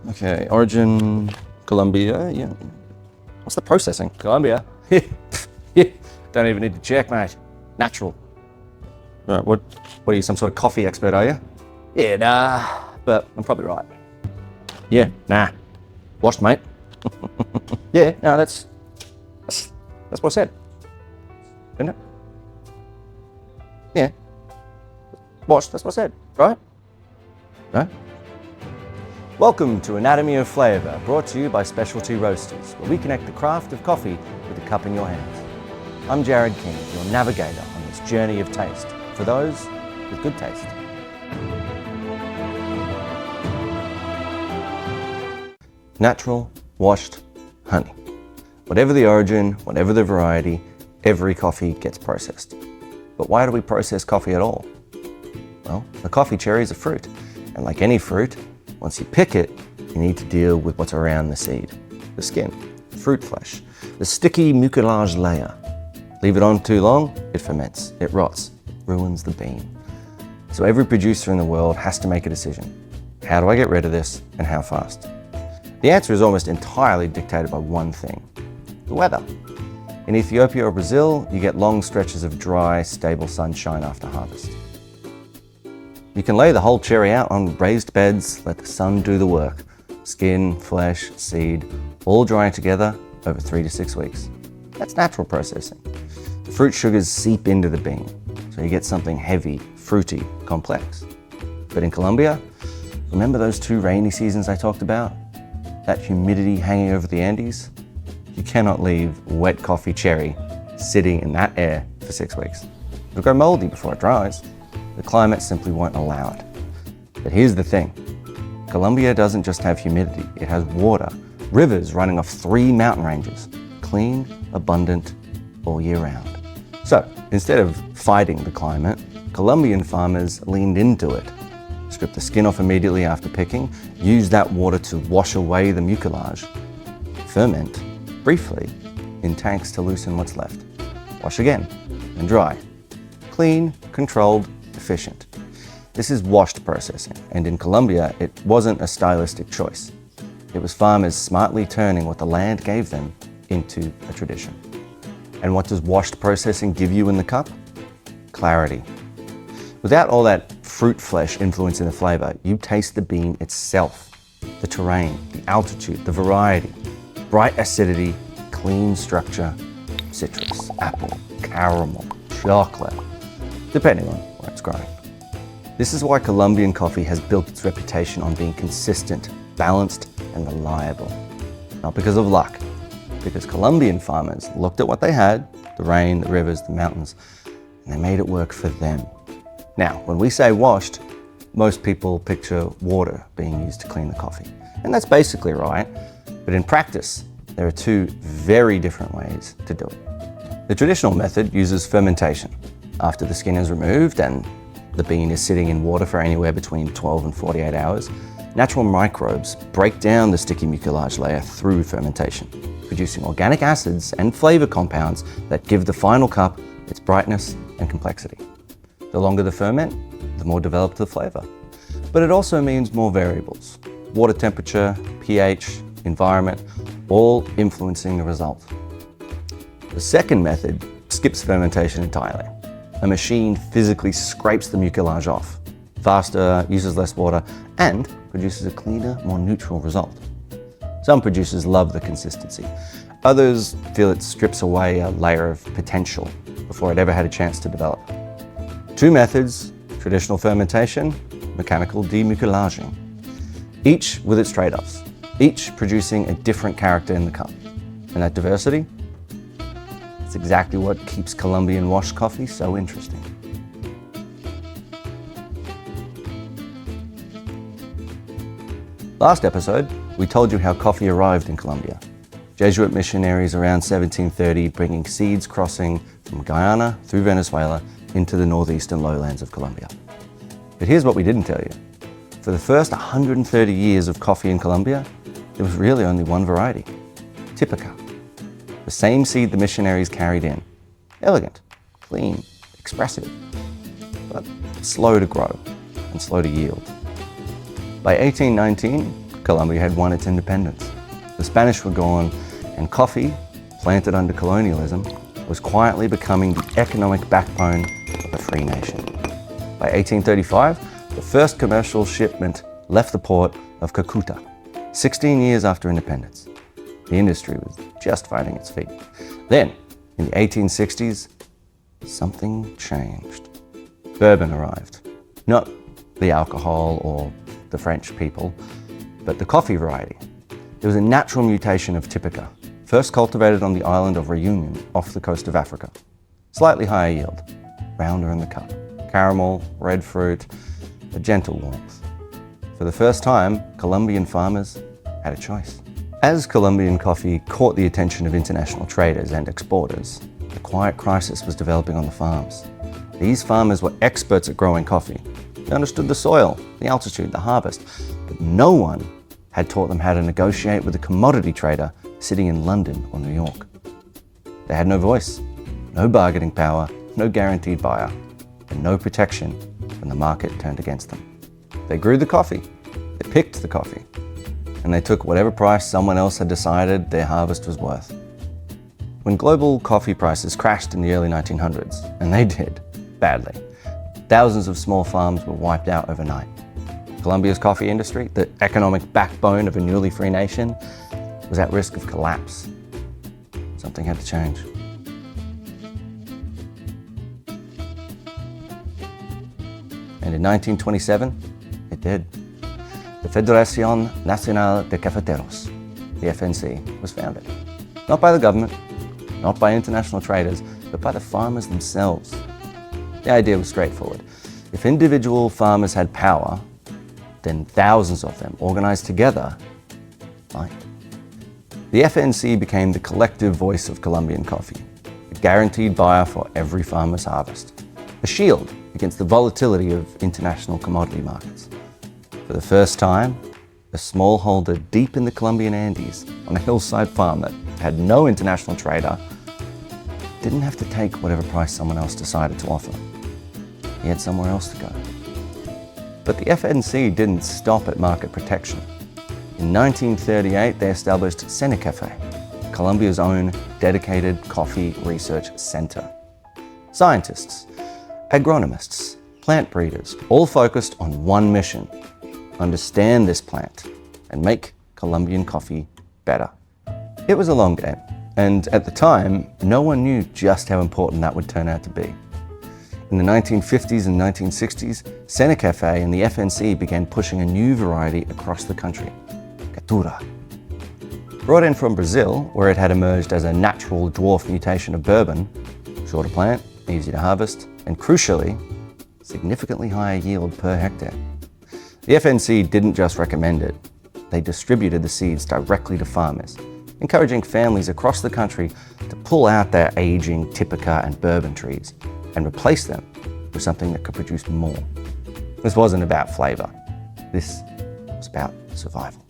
Okay, origin, Colombia, yeah. What's the processing? Colombia? Don't even need to check, mate. Natural. Right, what are you, some sort of coffee expert, are you? Yeah, nah, but I'm probably right. Yeah, nah. Washed, mate. Yeah, no, that's what I said. Isn't it? Yeah. Washed, that's what I said, right? No? Welcome to Anatomy of Flavour, brought to you by Specialty Roasters, where we connect the craft of coffee with a cup in your hands. I'm Jared King, your navigator on this journey of taste, for those with good taste. Natural, washed, honey. Whatever the origin, whatever the variety, every coffee gets processed. But why do we process coffee at all? Well, the coffee cherry is a fruit, and like any fruit, once you pick it, you need to deal with what's around the seed. The skin, fruit flesh, the sticky mucilage layer. Leave it on too long, it ferments, it rots, ruins the bean. So every producer in the world has to make a decision. How do I get rid of this, and how fast? The answer is almost entirely dictated by one thing: the weather. In Ethiopia or Brazil, you get long stretches of dry, stable sunshine after harvest. You can lay the whole cherry out on raised beds, let the sun do the work. Skin, flesh, seed, all drying together over 3 to 6 weeks. That's natural processing. The fruit sugars seep into the bean, so you get something heavy, fruity, complex. But in Colombia, remember those 2 rainy seasons I talked about? That humidity hanging over the Andes? You cannot leave wet coffee cherry sitting in that air for 6 weeks. It'll go moldy before it dries. The climate simply won't allow it. But here's the thing. Colombia doesn't just have humidity, it has water, rivers running off 3 mountain ranges, clean, abundant, all year round. So instead of fighting the climate, Colombian farmers leaned into it. Strip the skin off immediately after picking, use that water to wash away the mucilage, ferment briefly in tanks to loosen what's left, wash again, and dry. Clean, controlled, efficient. This is washed processing, and in Colombia, it wasn't a stylistic choice. It was farmers smartly turning what the land gave them into a tradition. And what does washed processing give you in the cup? Clarity. Without all that fruit flesh influencing the flavor, you taste the bean itself, the terrain, the altitude, the variety, bright acidity, clean structure, citrus, apple, caramel, chocolate, depending on where it's grown. This is why Colombian coffee has built its reputation on being consistent, balanced, and reliable. Not because of luck, because Colombian farmers looked at what they had, the rain, the rivers, the mountains, and they made it work for them. Now, when we say washed, most people picture water being used to clean the coffee. And that's basically right, but in practice, there are 2 very different ways to do it. The traditional method uses fermentation. After the skin is removed and the bean is sitting in water for anywhere between 12 and 48 hours, natural microbes break down the sticky mucilage layer through fermentation, producing organic acids and flavor compounds that give the final cup its brightness and complexity. The longer the ferment, the more developed the flavor. But it also means more variables: water temperature, pH, environment, all influencing the result. The second method skips fermentation entirely. A machine physically scrapes the mucilage off, faster, uses less water, and produces a cleaner, more neutral result. Some producers love the consistency. Others feel it strips away a layer of potential before it ever had a chance to develop. 2 methods: traditional fermentation, mechanical demucilaging. Each with its trade-offs, each producing a different character in the cup. And that diversity? It's exactly what keeps Colombian washed coffee so interesting. Last episode, we told you how coffee arrived in Colombia. Jesuit missionaries around 1730 bringing seeds crossing from Guyana through Venezuela into the northeastern lowlands of Colombia. But here's what we didn't tell you. For the first 130 years of coffee in Colombia, there was really only one variety: Typica. The same seed the missionaries carried in. Elegant, clean, expressive, but slow to grow and slow to yield. By 1819, Colombia had won its independence. The Spanish were gone, and coffee, planted under colonialism, was quietly becoming the economic backbone of a free nation. By 1835, the first commercial shipment left the port of Cúcuta, 16 years after independence. The industry was just finding its feet. Then, in the 1860s, something changed. Bourbon arrived. Not the alcohol or the French people, but the coffee variety. It was a natural mutation of Typica, first cultivated on the island of Reunion off the coast of Africa. Slightly higher yield, rounder in the cup, caramel, red fruit, a gentle warmth. For the first time, Colombian farmers had a choice. As Colombian coffee caught the attention of international traders and exporters, a quiet crisis was developing on the farms. These farmers were experts at growing coffee. They understood the soil, the altitude, the harvest, but no one had taught them how to negotiate with a commodity trader sitting in London or New York. They had no voice, no bargaining power, no guaranteed buyer, and no protection when the market turned against them. They grew the coffee, they picked the coffee, and they took whatever price someone else had decided their harvest was worth. When global coffee prices crashed in the early 1900s, and they did, badly, thousands of small farms were wiped out overnight. Colombia's coffee industry, the economic backbone of a newly free nation, was at risk of collapse. Something had to change. And in 1927, it did. The Federación Nacional de Cafeteros, the FNC, was founded. Not by the government, not by international traders, but by the farmers themselves. The idea was straightforward. If individual farmers had power, then thousands of them organized together might. The FNC became the collective voice of Colombian coffee, a guaranteed buyer for every farmer's harvest, a shield against the volatility of international commodity markets. For the first time, a smallholder deep in the Colombian Andes on a hillside farm that had no international trader didn't have to take whatever price someone else decided to offer. He had somewhere else to go. But the FNC didn't stop at market protection. In 1938, they established Cenicafé, Colombia's own dedicated coffee research center. Scientists, agronomists, plant breeders, all focused on one mission: understand this plant and make Colombian coffee better. It was a long game, and at the time, no one knew just how important that would turn out to be. In the 1950s and 1960s, Cenicafé and the FNC began pushing a new variety across the country, Caturra. Brought in from Brazil, where it had emerged as a natural dwarf mutation of bourbon, shorter plant, easy to harvest, and crucially, significantly higher yield per hectare. The FNC didn't just recommend it, they distributed the seeds directly to farmers, encouraging families across the country to pull out their aging Typica and bourbon trees and replace them with something that could produce more. This wasn't about flavor. This was about survival.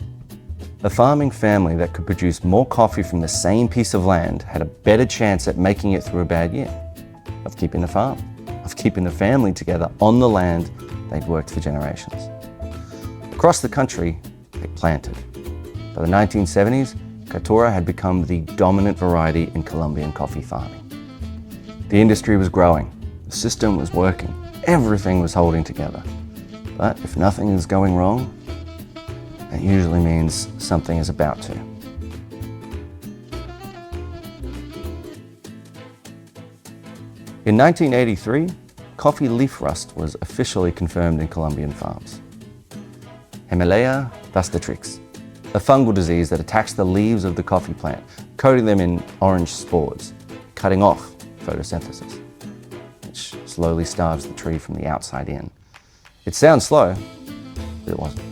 A farming family that could produce more coffee from the same piece of land had a better chance at making it through a bad year, of keeping the farm, of keeping the family together on the land they'd worked for generations. Across the country, they planted. By the 1970s, Caturra had become the dominant variety in Colombian coffee farming. The industry was growing, the system was working, everything was holding together. But if nothing is going wrong, that usually means something is about to. In 1983, coffee leaf rust was officially confirmed in Colombian farms. Hemorrhagia vastatrix, a fungal disease that attacks the leaves of the coffee plant, coating them in orange spores, cutting off photosynthesis, which slowly starves the tree from the outside in. It sounds slow, but it wasn't.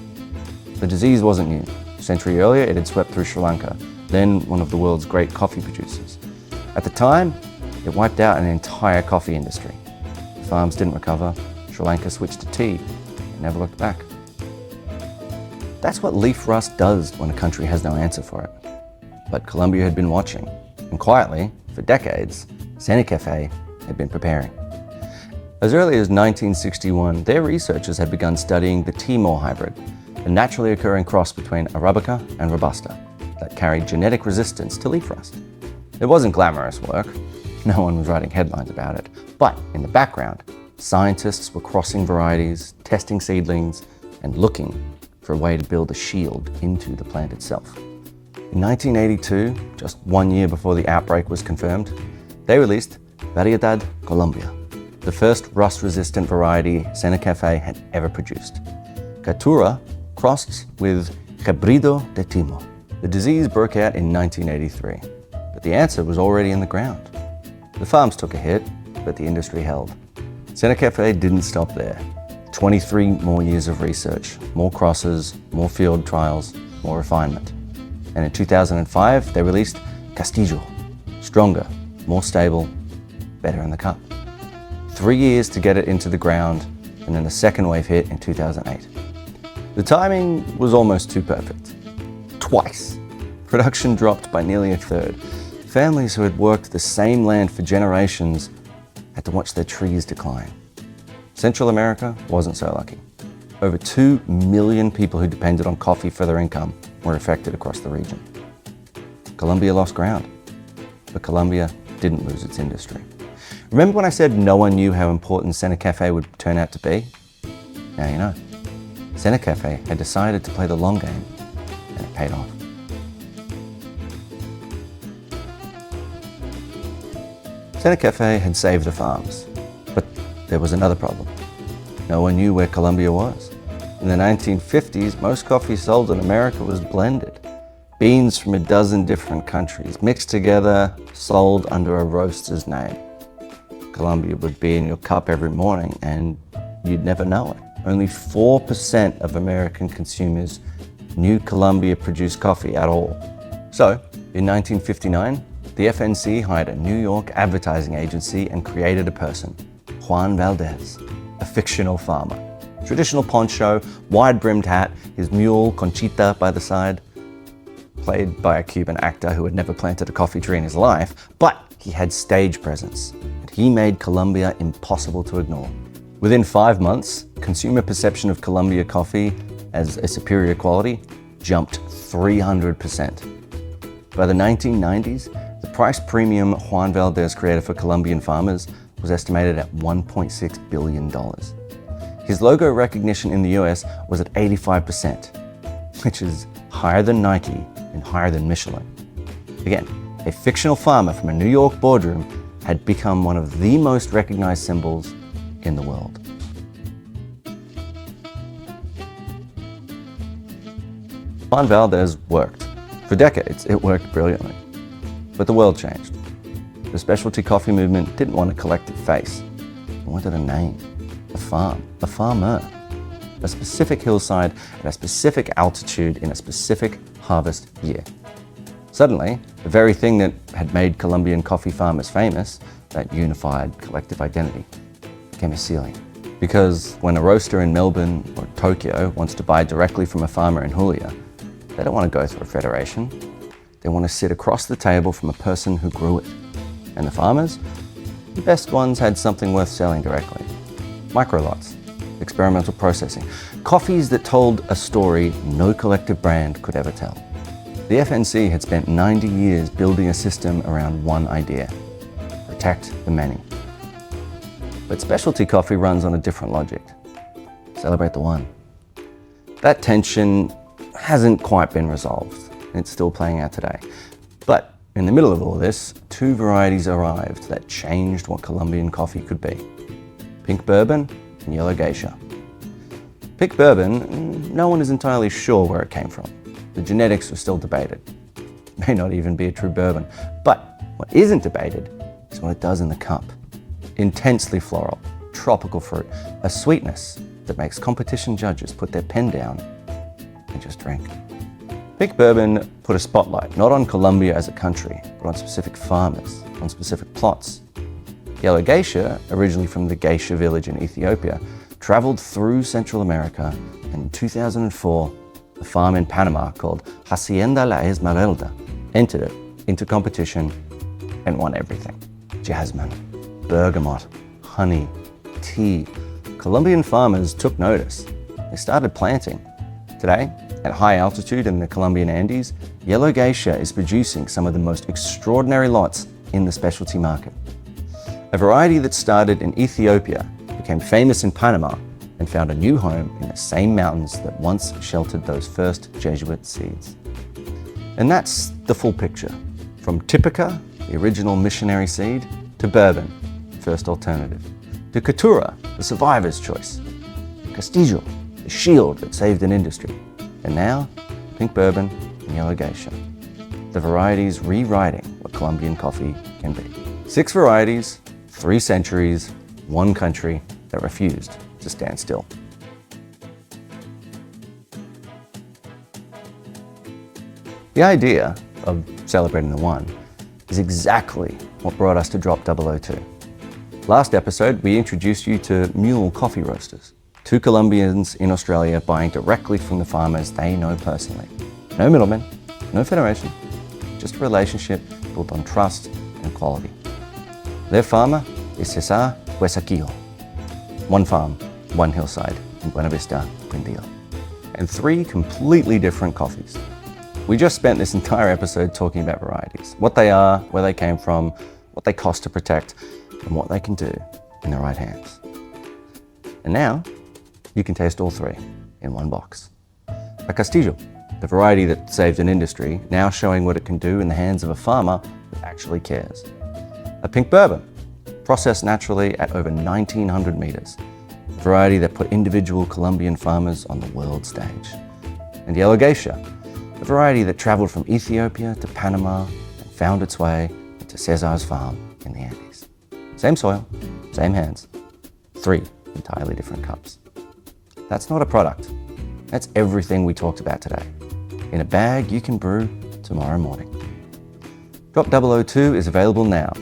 The disease wasn't new. A century earlier, it had swept through Sri Lanka, then one of the world's great coffee producers. At the time, it wiped out an entire coffee industry. The farms didn't recover. Sri Lanka switched to tea and never looked back. That's what leaf rust does when a country has no answer for it. But Colombia had been watching, and quietly, for decades, Cenicafé had been preparing. As early as 1961, their researchers had begun studying the Timor hybrid, a naturally occurring cross between Arabica and Robusta that carried genetic resistance to leaf rust. It wasn't glamorous work. No one was writing headlines about it. But in the background, scientists were crossing varieties, testing seedlings, and looking for a way to build a shield into the plant itself. In 1982, just 1 year before the outbreak was confirmed, they released Varieties Colombia, the first rust-resistant variety Cenicafé had ever produced. Caturra crossed with Hybrido de Timo. The disease broke out in 1983, but the answer was already in the ground. The farms took a hit, but the industry held. Cenicafé didn't stop there. 23 more years of research, more crosses, more field trials, more refinement. And in 2005, they released Castillo, stronger, more stable, better in the cup. 3 years to get it into the ground, and then the second wave hit in 2008. The timing was almost too perfect. Twice. Production dropped by nearly a third. Families who had worked the same land for generations had to watch their trees decline. Central America wasn't so lucky. Over 2 million people who depended on coffee for their income were affected across the region. Colombia lost ground, but Colombia didn't lose its industry. Remember when I said no one knew how important Cenicafé would turn out to be? Now you know. Cenicafé had decided to play the long game, and it paid off. Cenicafé had saved the farms, but there was another problem. No one knew where Colombia was. In the 1950s, most coffee sold in America was blended. Beans from a dozen different countries, mixed together, sold under a roaster's name. Colombia would be in your cup every morning and you'd never know it. Only 4% of American consumers knew Colombia produced coffee at all. So, in 1959, the FNC hired a New York advertising agency and created a person, Juan Valdez, a fictional farmer. Traditional poncho, wide-brimmed hat, his mule Conchita by the side, played by a Cuban actor who had never planted a coffee tree in his life, but he had stage presence, and he made Colombia impossible to ignore. Within 5 months, consumer perception of Colombia coffee as a superior quality jumped 300%. By the 1990s, the price premium Juan Valdez created for Colombian farmers was estimated at $1.6 billion. His logo recognition in the US was at 85%, which is higher than Nike and higher than Michelin. Again, a fictional farmer from a New York boardroom had become one of the most recognized symbols in the world. Juan Valdez worked. For decades, it worked brilliantly. But the world changed. The specialty coffee movement didn't want a collective face. It wanted a name, a farm, a farmer, a specific hillside at a specific altitude in a specific harvest year. Suddenly, the very thing that had made Colombian coffee farmers famous, that unified collective identity, became a ceiling. Because when a roaster in Melbourne or Tokyo wants to buy directly from a farmer in Julia, they don't want to go through a federation. They want to sit across the table from a person who grew it. And the farmers? The best ones had something worth selling directly. Microlots, experimental processing, coffees that told a story no collective brand could ever tell. The FNC had spent 90 years building a system around one idea: protect the many. But specialty coffee runs on a different logic. Celebrate the one. That tension hasn't quite been resolved. It's still playing out today. But in the middle of all this, 2 varieties arrived that changed what Colombian coffee could be: pink bourbon and yellow geisha. Pink bourbon, no one is entirely sure where it came from. The genetics are still debated. It may not even be a true bourbon. But what isn't debated is what it does in the cup. Intensely floral, tropical fruit, a sweetness that makes competition judges put their pen down and just drink. Pink bourbon put a spotlight not on Colombia as a country, but on specific farmers, on specific plots. Yellow geisha, originally from the Gesha village in Ethiopia, traveled through Central America, and in 2004, a farm in Panama called Hacienda La Esmeralda entered it into competition and won everything. Jasmine, bergamot, honey, tea. Colombian farmers took notice. They started planting. Today, at high altitude in the Colombian Andes, yellow Gesha is producing some of the most extraordinary lots in the specialty market. A variety that started in Ethiopia, became famous in Panama, and found a new home in the same mountains that once sheltered those first Jesuit seeds. And that's the full picture. From Typica, the original missionary seed, to Bourbon, first alternative, to Caturra, the survivor's choice, Castillo, the shield that saved an industry, and now pink bourbon and yellow Gesha. The varieties rewriting what Colombian coffee can be. 6 varieties, 3 centuries, 1 country that refused to stand still. The idea of celebrating the one is exactly what brought us to Drop 002. Last episode, we introduced you to Mule Coffee Roasters, 2 Colombians in Australia buying directly from the farmers they know personally. No middlemen, no federation, just a relationship built on trust and quality. Their farmer is Cesar Huesaquillo. 1 farm, 1 hillside in Buena Vista, Quindío. And 3 completely different coffees. We just spent this entire episode talking about varieties, what they are, where they came from, what they cost to protect, and what they can do in the right hands. And now, you can taste all 3 in 1 box. A Castillo, the variety that saved an industry, now showing what it can do in the hands of a farmer who actually cares. A pink bourbon, processed naturally at over 1900 meters, a variety that put individual Colombian farmers on the world stage. And yellow Gesha, a variety that traveled from Ethiopia to Panama and found its way into Cesar's farm in the Andes. Same soil, same hands, 3 entirely different cups. That's not a product. That's everything we talked about today. In a bag you can brew tomorrow morning. Drop 002 is available now.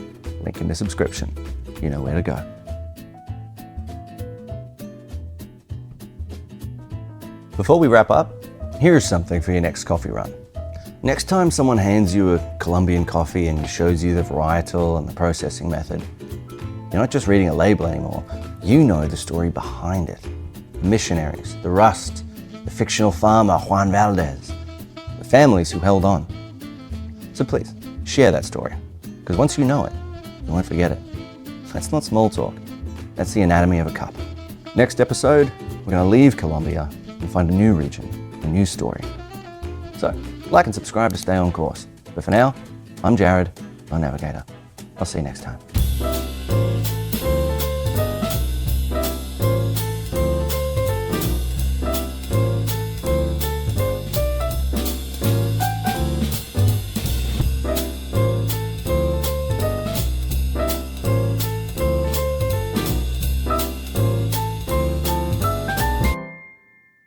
Link in the subscription. You know where to go. Before we wrap up, here's something for your next coffee run. Next time someone hands you a Colombian coffee and shows you the varietal and the processing method, you're not just reading a label anymore. You know the story behind it. The missionaries, the rust, the fictional farmer Juan Valdez, the families who held on. So please, share that story, because once you know it, you won't forget it. That's not small talk. That's the anatomy of a cup. Next episode, we're going to leave Colombia and find a new region, a new story. So, like and subscribe to stay on course. But for now, I'm Jared, your Navigator. I'll see you next time.